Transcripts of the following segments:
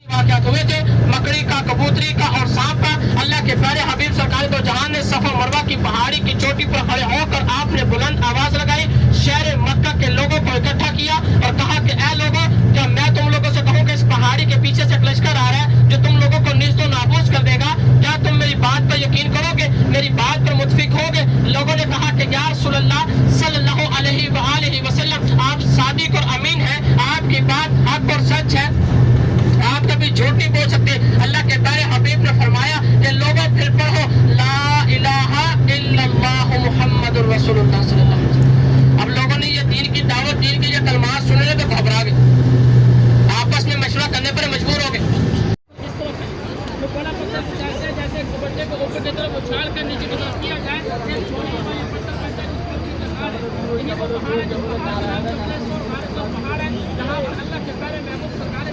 वाक़यात हुए थे, मकड़ी का, कबूतरी का और सांप का। अल्लाह के प्यारे हबीब सरकार दो जहान ने सफा मरवा की पहाड़ी की चोटी पर खड़े होकर आपने बुलंद आवाज लगाई, शहर मक्का के लोगों को इकट्ठा किया और कहा कि ऐ लोगों, क्या मैं तुम लोगों से कहूँ कि इस पहाड़ी के पीछे से एक लश्कर आ रहा है जो तुम लोगों को निस्तो नाबूद कर देगा। क्या तुम मेरी बात पर यकीन करोगे, मेरी बात पर मुतफिक होगे? लोगों ने कहा कि या रसूलल्लाह सल्लल्लाहु अलैहि वसल्लम, आप सादिक और अमीन हैं, आपकी बात हक और सच है, आप कभी झूठ नहीं बोल सकते। अल्लाह के प्यारे हबीब ने फरमाया कि लोगों फिर पढ़ो ला इलाहा इल्लल्लाह मुहम्मदुर रसूलुल्लाह सल्लल्लाहु अलैहि वसल्लम। अब लोगों ने ये दीन की दावत, दीन की ये कलमात सुने तो घबरा गए, आपस में मशवरा करने पर मजबूर हो गए। जैसे बच्चे को ऊपर की तरफ उछाल कर नीचे की तरफ किया जाए, पहाड़ है जहाँ पर अल्लाह के प्यारे महबूब सरकार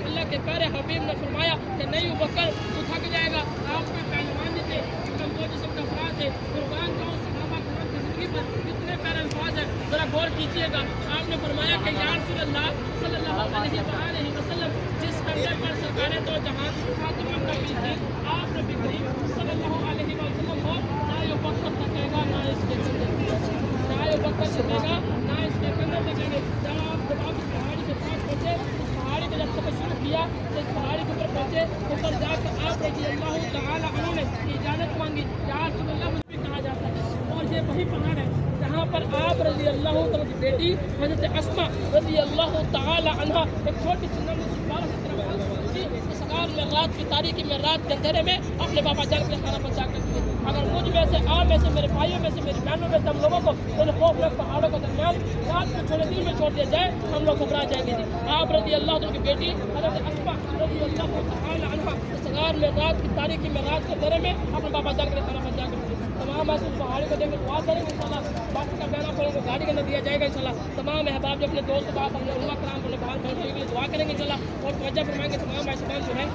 अल्लाह के प्यारे हबीब ने फरमाया कि नहीं बकर तू थक जाएगा। आप में पहलवान थे, कमजोर जिस्म का अफराद थे, कुर्बान जाऊं सहाबा किराम की जिंदगी पर कितने प्यारे अल्फाज है, जरा गौर कीजिएगा। आपने फरमाया कि या रसूलल्लाह सल्लल्लाहु अलैहि वसल्लम, जिस कंधे पर सरकारे दो जहान फातिमा नबी थी, आप नबी करीम सल्लल्लाहु अलैहि वसल्लम हो, ना ये बकर थकेगा ना इसके कंधे, ना ये बकर थकेगा ना इसके कंधे थकेंगे। जब आप इस पहाड़ी के पास पहुंचे, इस पहाड़ी को जब सफर शुरू किया तो इस पहाड़ी के ऊपर पहुंचे, ऊपर जाकर आप रज़ी अल्लाह तआला अन्हु ने इजाज़त मांगी, या रसूलल्लाह मुझे कहा जाता है। और ये वही पहाड़ है जहाँ पर आप रज़ी अल्लाह तआला की बेटी हज़रत अस्मा रज़ी अल्लाह तआला अन्हा एक छोटी सी नन्ही सी 12 से 13 वर्ष की इस गाँव में रात की तारीकी में, रात के अंधेरे में अपने बाबा जान के खाना पहुँचा करती है। अगर मुझ में से, आप में से, मेरे भाइयों में से, मेरी बहनों में से हम लोगों को इन खौफनाक पहाड़ों के दरमियान रात को छोड़े दिन में छोड़ दिया जाए, हम लोग घबरा जाएंगे। आप रज़ी अल्लाह तआला की बेटी हज़रत अस्मा रज़ी अल्लाह तआला अन्हा इस गाँव में रात की तारीकी में, रात के अंधेरे में अपने बाबा जान के खाना पहुँचा करती है। तमाम ऐसे पहाड़ी को देखकर दुआ करेंगे इंशाल्लाह, बाकी का बयान आपको गाड़ी के अंदर दिया जाएगा इंशाल्लाह। तमाम अहबाब जो अपने दोस्त बात अपने उलमा कराम अपने बाहर पहुँचने के लिए दुआ करेंगे इंशाल्लाह। और तवज्जो फरमाएंगे तमाम ऐसे जो है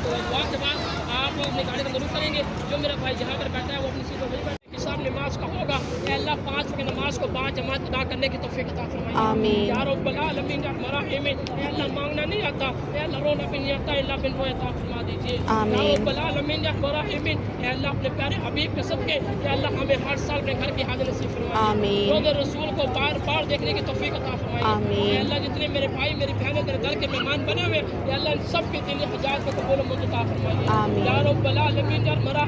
दुआ के बाद आप लोग अपनी गाड़ी को जरूर करेंगे। जो मेरा भाई जहाँ पर बैठा है वो अपनी सीटों पर बैठे हिसाब नमाज का होगा। अल्लाह 5 वक्त नमाज को 5 जमात अदा करने की तौफीक अता फरमाए, आमीन या रब्बल आलमीन। हमारा अल्लाह मांगना नहीं आता, अल्लाह रोना भी नहीं आता, अल्लाह बिन रोए अता फरमा दीजिए, आमीन या रब्बल आलमीन। हमारा अल्लाह अपने प्यारे हबीब के सदके अल्लाह हमें हर साल अपने घर की हाजिर नसीब फरमाए, आमीन। रोज़े रसूल को बार बार देखने की तौफीक अता फरमाए, आमीन। अल्लाह जितने मेरे भाई मेरी बहनें तेरे घर के मेहमान बने हुए अल्लाह इन सब के दिल हजात को कबूल मंजूर अता फरमाइए, आमीन या रब्बल आलमीन। हमारा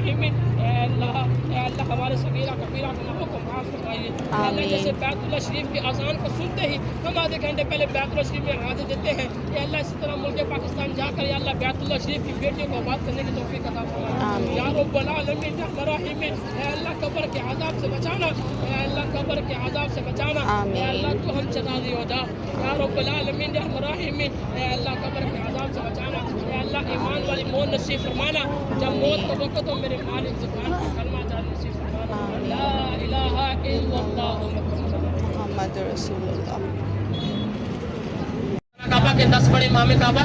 अल्लाह हमारे सगीरा कबीरा गुनाहों को माफ़ फरमाइए, अल्लाह जैसे बैतुल्लाह शरीफ की अज़ान को सुनते ही हम आधे घंटे पहले बैतुल्लाह शरीफ में हाजिर देते हैं, या अल्लाह इसी तरह मुल्क पाकिस्तान जाकर या अल्लाह बैतुल्लाह शरीफ की बेटियों को आबाद करने की तौफीक अता फरमाए, या रब्बल आलमीन। हमारा अल्लाह कब्र के अज़ाब से बचाना, अल्लाह कब्र के अज़ाब से बचाना, अल्लाह तू हमसे राज़ी हो जा, या रब्बल आलमीन। हमारा अल्लाह कब्र के अज़ाब से बचाना, अल्लाह ईमान वाली मौत नसीब फरमाना, जब मौत का वक्त हो मेरे मालिक ज़ुबान पर कलमा जारी नसीब फरमाना, ला इलाहा इल्लल्लाह मुहम्मद रसूलुल्लाह। काबा के 10 बड़े इमाम काबा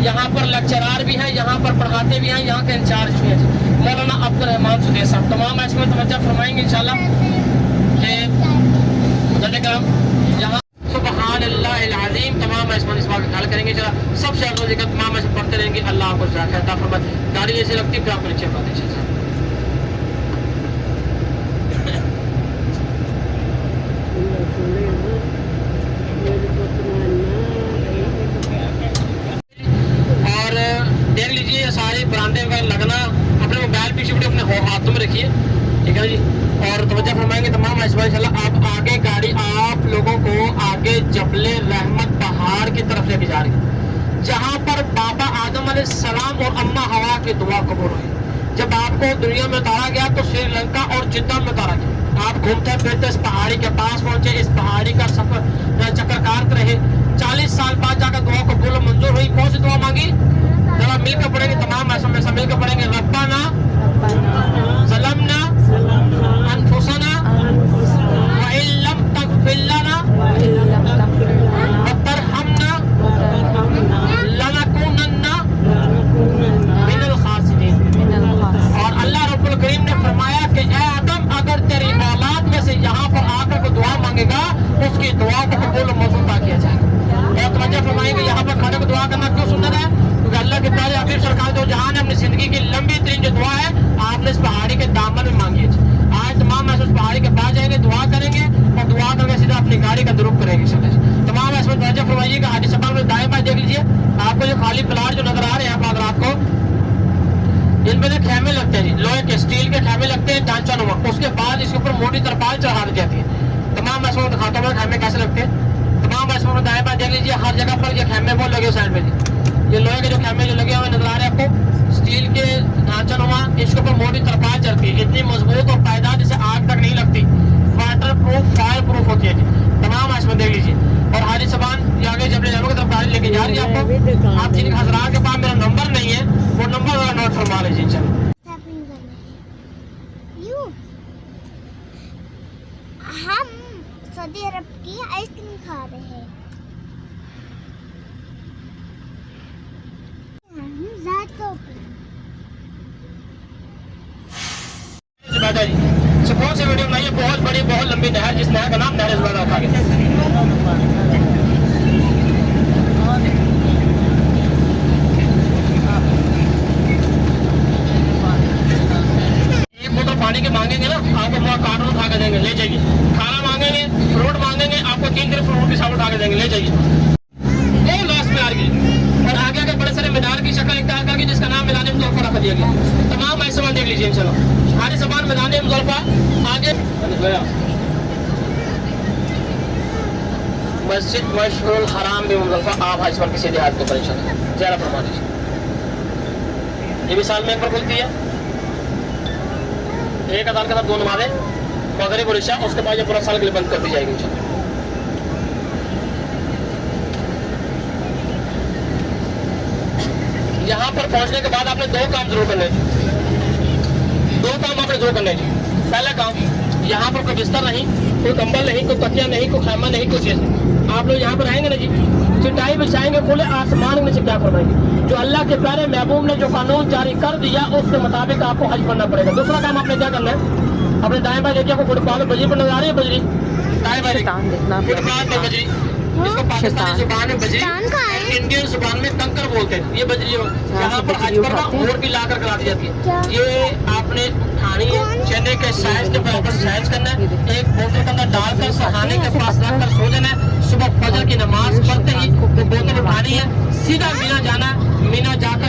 यहाँ पर लेक्चरार भी हैं, यहाँ पर पढ़ाते भी हैं, यहाँ के इंचार्ज भी हैं मौलाना अब्दुल रहमान सुदेश साहब। तमाम इसमें तवज्जो फरमाएंगे इंशाल्लाह कि यहाँ सुबहानल्लाहिल अज़ीम तमाम इसमें इस बात का ख्याल करेंगे। जरा सबसे अफजल जिक्र तमाम ऐसे पढ़ते रहेंगे, अल्लाह आपको ज़ाकिर फरमाए। गाड़ी जैसे लगती है फिर आपको नीचे बात है। और देख लीजिए सारे बरामदे वगैरह लगना, अपने मोबाइल पीछे अपने हाथों में रखिए, ठीक है जी। और तवज्जो फरमाएंगे तमाम इंशाल्लाह। आप आगे गाड़ी आप लोगों को आगे जबले रहमत पहाड़ की तरफ लेके जा रही है, जहाँ पर बाबा आदम अलैहिस्सलाम और अम्मा हवा की दुआ कबूल हुई। जब आपको दुनिया में उतारा गया तो श्रीलंका और जिद्दा में उतारा गया। आप घूमते फिरते इस पहाड़ी के पास पहुंचे, इस पहाड़ी का सफर चक्कर काटते रहे। 40 साल बाद जाकर दुआ कबूल मंजूर हुई। कौन सी दुआ मांगी? जरा मिलकर पढ़ेंगे तमाम ऐसा मिलकर पढ़ेंगे। रब्बाना ज़लमना अनफुसना व इल्लम तग़फिर लना व तरहमना लनकुनन्ना मिनल खासिरीन। और अल्लाह रब्बुल हबीब सरकार दो जहां ने अपनी जिंदगी की लंबी तरीन जो दुआ है आपने इस पहाड़ी के दामन में मांगी है। आज तमाम ऐसे उस पहाड़ी के पास जाएंगे, दुआ करेंगे और दुआ करके सीधा अपनी गाड़ी का दुरुस्त करेंगे। तमाम ऐसे तवज्जो फरमाइएगा। हाजी सफा में दाएं बाएं देख लीजिए, आपको जो खाली प्लाट जो नजर आ रहे हैं यहाँ पर आपको, इनमें ना खेमे लगते हैं जी, लोहे के स्टील के खेमे लगते हैं ढांचा नुमा। उसके बाद इसके ऊपर मोटी तरपाल चढ़ा दी जाती है। तमाम ऐसे दिखाता हूँ खेमे कैसे लगते हैं। तमाम ऐसे में दाएं बाएं देख लीजिए, हर जगह पर ये खेमे बहुत लगे साइड में जी। ये लोहे के जो खेमे जो लगे हुए नजर आ रहे हैं आपको, स्टील के ढांचा नुमा, इसके ऊपर मोटी तरपाल चढ़ती है, इतनी मजबूत और पायदार जिसे आग तक नहीं लगती, वाटर प्रूफ फायर प्रूफ होती है जी। तमाम ऐसे में देख लीजिए। और हाजी सबान आगे जब ले जाओगे तरफ गाड़ी लेके जा रही है आपको। आप जिन हजरात के पास मेरा नंबर नहीं है वो नंबर जरा नोट फरमा लीजिए। चलो हम सऊदी अरब की आइसक्रीम खा रहे हैं। कौन सी वीडियो बनाई है? बहुत बड़ी बहुत लंबी नहर, जिस नहर का नाम नहर ज़ुबैदा रखा गया। एक बोतल पानी के मांगेंगे ना आपको वहाँ कार्टून उठा के देंगे, ले जाइए। खाना मांगेंगे, फ्रूट मांगेंगे, आपको 3 किलो फ्रूट के साथ उठा के देंगे, ले जाइए। वो लास्ट में आ गई। और आगे आगे बड़े सारे मीनार की शक्ल इख्तियार करके जिसका नाम मैदान मुज़फ़्फ़र रख दिया गया। तमाम ऐसे सामान देख लीजिए इंशाल्लाह। हाजी सबान मैदान मुज़फ़्फ़र आगे मस्जिद मशहुर हराम भी मुज़फ़्फ़र आप हाजी सबान के सीधे हाथ के ऊपर इंशाल्लाह ज़रा फरमा दीजिए। ये भी साल में एक बार खुलती है। एक अज़ान के साथ 2 नमाज़ें मगरिब और इशा, उसके बाद ये पूरा साल के लिए बंद कर दी जाएगी इंशाल्लाह। यहाँ पर पहुँचने के बाद आपने 2 काम जरूर करने हैं। 2 काम आपने जरूर करने हैं। पहला काम, यहाँ पर कोई बिस्तर नहीं, कोई कंबल नहीं, कोई तकिया नहीं, कोई खैमा नहीं, कुछ चीज़ नहीं। आप लोग यहाँ पर आएंगे ना जी, चटाई बिछाएंगे, खुले आसमान के नीचे क्या फरमाएंगे। जो अल्लाह के प्यारे महबूब ने जो कानून जारी कर दिया उसके मुताबिक आपको हज करना पड़ेगा। दूसरा काम आपने क्या करना है, अपने दाएं बाएं देखिए, आपको फुटपाथ बजरी पर नजर आ रही है, बजरी दाएं बाएं फुटपाथ में बजरी, इसको पाकिस्तानी जुबान में बजरी, इंडियन जुबान में कंकर बोलते हैं। ये बजरी यहाँ पर हज पर और भी लाकर करा दी जाती है। ये आपने उठानी है, चने के साइज के बराबर साइज करना है, एक बोतल के अंदर डालकर सहाने के पास रखकर सो जाना है। सुबह फजर की नमाज पढ़ते ही वो बोतल उठानी है, सीधा मीना जाना, मीना जाकर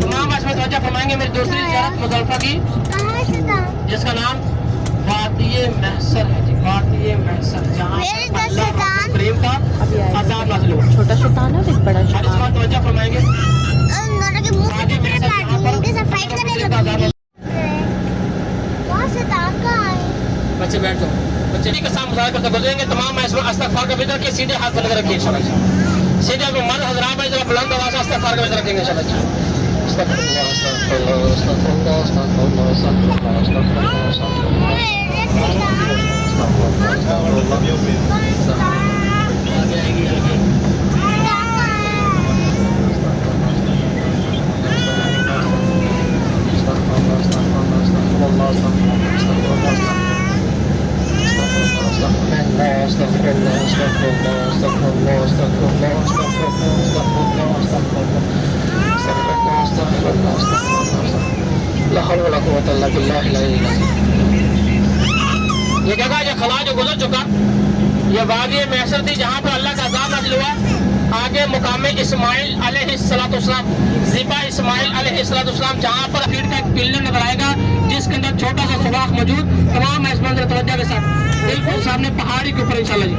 तमाम इसमें तवज्जो फरमाएंगे। मेरी दूसरी ज़ियारत मुज़ल्लिफ़ा की, जिसका नाम वादिये महसर है जी, वादिये महसर, जहाँ प्रेम का अज़ाब नाज़िल हुआ। छोटा शैतान है, एक बड़ा शैतान। तवज्जो फरमाएंगे। बच्चे बैठ जाओ, बच्चे के साथ मुज़ाहिरा करते गुजरेंगे। तमाम इसमें इस्तग़फ़ार का विज़र के सीधे हाथ लगा रखिए इंशाल्लाह। सीधे अपने मर्द हज़रात में जरा बुलंद आवाज़ से इस्तग़फ़ार का विज़र रखेंगे इंशाल्लाह। ये जगह ये खला जो गुजर चुका, ये वादी महशर थी जहाँ पर अल्लाह का अज़ाब नाज़िल हुआ। आगे मुकाम इस्माइल अलैहिस्सलाम, ज़िबा इस्माइल अलैहिस्सलाम, जहाँ पर फीट का एक पिल्लर नजर आएगा जिसके अंदर छोटा सा सुराख मौजूद। तमाम इसमें तवज्जो के साथ बिल्कुल सामने पहाड़ी के ऊपर इंशाल्लाह जी।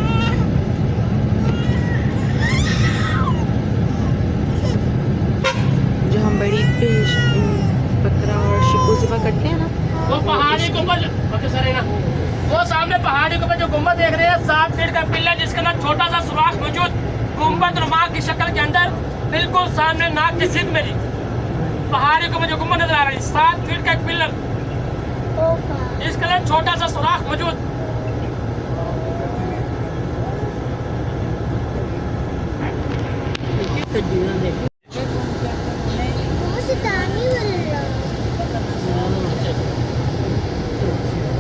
जो हम बड़ी पे बकरा और शिकू ज़िबा करते हैं ना, वो पहाड़ी के ऊपर वो सामने पहाड़ी के ऊपर जो गुम्बद देख रहे हैं, 7 फीट का पिल्लर जिसके अंदर छोटा सा सुराख मौजूद, गुम्बद रुमाल की शक्ल के अंदर, बिल्कुल सामने नाक की सिद में जी पहाड़ी के ऊपर जो गुम्बद नजर आ रही है, 7 फीट का एक पिल्लर, इसके अंदर छोटा सा सुराख मौजूद।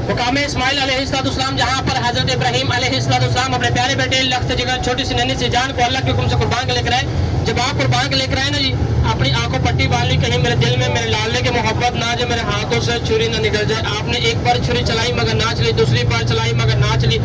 मुकाम इस्माइल अलैहिस्सलाम, जहाँ पर हजरत इब्राहीम अलैहिस्सलाम अपने प्यारे बेटे लख्त जिगर छोटी सी नन्ही सी जान को अल्लाह के हुक्म से कुर्बान के लेकर आए। जब आप कुर्बान के लेकर आए ना जी, अपनी आंखों पट्टी बांध ली, कहीं मेरे दिल में मेरे लाले की मोहब्बत ना जाए, मेरे हाथों से छुरी ना निकल जाए। आपने एक बार छुरी चलाई मगर ना चली, दूसरी बार चलाई मगर ना चली,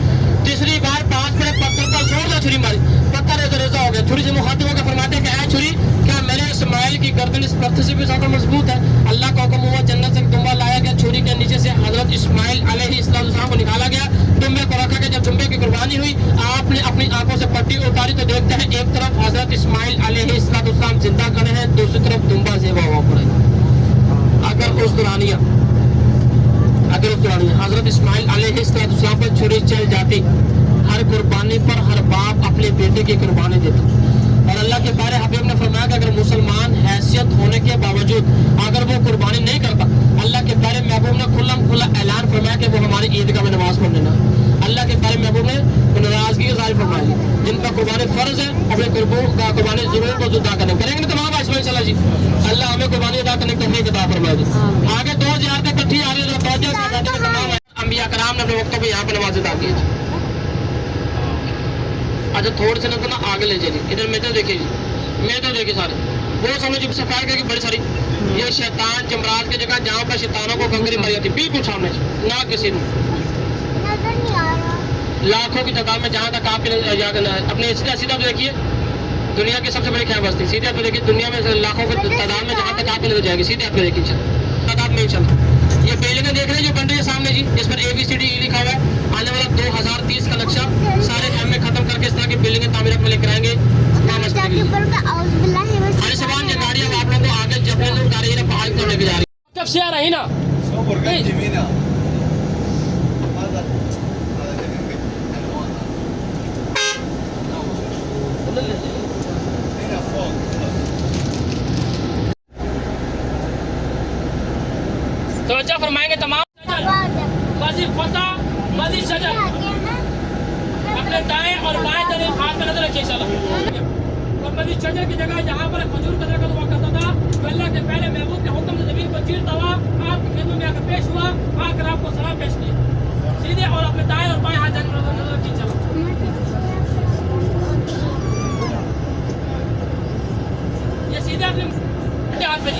तीसरी बार 5 मिनट पत्थर पर जोर छुरी मारी, पत्थर रेजा हो गया। छुरी से मुखातिब होकर फरमाते हैं कि ऐ छुरी, क्या मेरे इस्माइल की गर्दन इस पत्थर से भी ज्यादा मजबूत है? अल्लाह का हुक्म हुआ, जन्नत से दुम्बा लाया गया, छुरी के नीचे से हजरत इस्माइल अलैहिस्सलाम को निकाला गया, दुम्बे को रखा गया। जब दुम्बे की कुर्बानी हुई, आपने अपनी आंखों से पट्टी उतारी तो देखते हैं एक तरफ हजरत इस्माइल अलैहिस्सलाम जिंदा खड़े हैं, दूसरी तरफ दुम्बा ज़ेबा हुआ पड़ा है। अगर उस दौरानिया हजरत इस्माइल अलैहिस्सलाम पर छुरी चल जाती, हर कुर्बानी पर हर बाप अपने बेटे की कुर्बानी देता। और अल्लाह के प्यारे हबीब ने फरमाया कि अगर मुसलमान हैसियत होने के बावजूद अगर वो कुर्बानी नहीं करता, अल्लाह के प्यारे महबूब ने खुला ऐलान फरमाया कि वो हमारी ईदगाह में नमाज पढ़ लेना। अल्लाह के प्यारे महबूब ने नाराजगी की जाहिर फरमाई, जिन पर कुर्बानी फर्ज है अपने कुर्बानी जरूर को अदा करेंगे ना तमाम आसमान इंशाल्लाह जी। अल्लाह हमें कुर्बानी अदा करने की तौफीक अता फरमाए जी। आगे 2000 तक इकट्ठी आ रही है, अंबिया कराम ने अपने वक्तों पर यहाँ पे नमाज अदा की है। अच्छा थोड़े से ना आगे ले जाइए, इधर मेहनत देखिए जी, मेहनत देखिए सारे वो समझ सफाई करके बड़ी सारी ये शैतान जमरात की जगह जहाँ पर शैतानों को कंकरी मारी जाती, बिल्कुल सामने ना किसी ने नजर नहीं आ रहा। लाखों की तादाद में जहाँ तक आपके अपने सीधा सीधा तो देखिए दुनिया की सबसे बड़ी खैर बस्ती, सीधे आप देखिए दुनिया में लाखों की तादाद में जहाँ तक आपकी नजर जाएगी, सीधे आप देखिए तादाद में ही चल। ये बिल्डिंगें देख रहे हैं जो बन रही है सामने जी, जिस पर ABCD लिखा हुआ है, आने वाला 2030 का नक्शा सारे काम में खत्म करके इस तरह की बिल्डिंगें तामीर में लेकर आएंगे। हर सवाल ये गाड़ी अब आप लोगों को आगे जब लोग जा रही है पहाड़ को लेके जा रही है, कब से आ रही ना तो अच्छा फरमाएंगे तमाम मजीद फतह मजीद शजर अपने दाएं और बाएं तरफ हाथ में नजर रखिए इंशाल्लाह। और मजीद शजर की जगह जहाँ पर खजूर का दरख्त हुआ करता था, तो अल्लाह के पहले महबूब के हुक्म से जमीन को चीरता हुआ आपकी खिदमत में आकर पेश हुआ, आकर आपको सलाम पेश किया सीधे, और अपने दाएं और बाएं हाथ जाकर नजर रखिए इंशाल्लाह। ये सीधे अपने हाथ में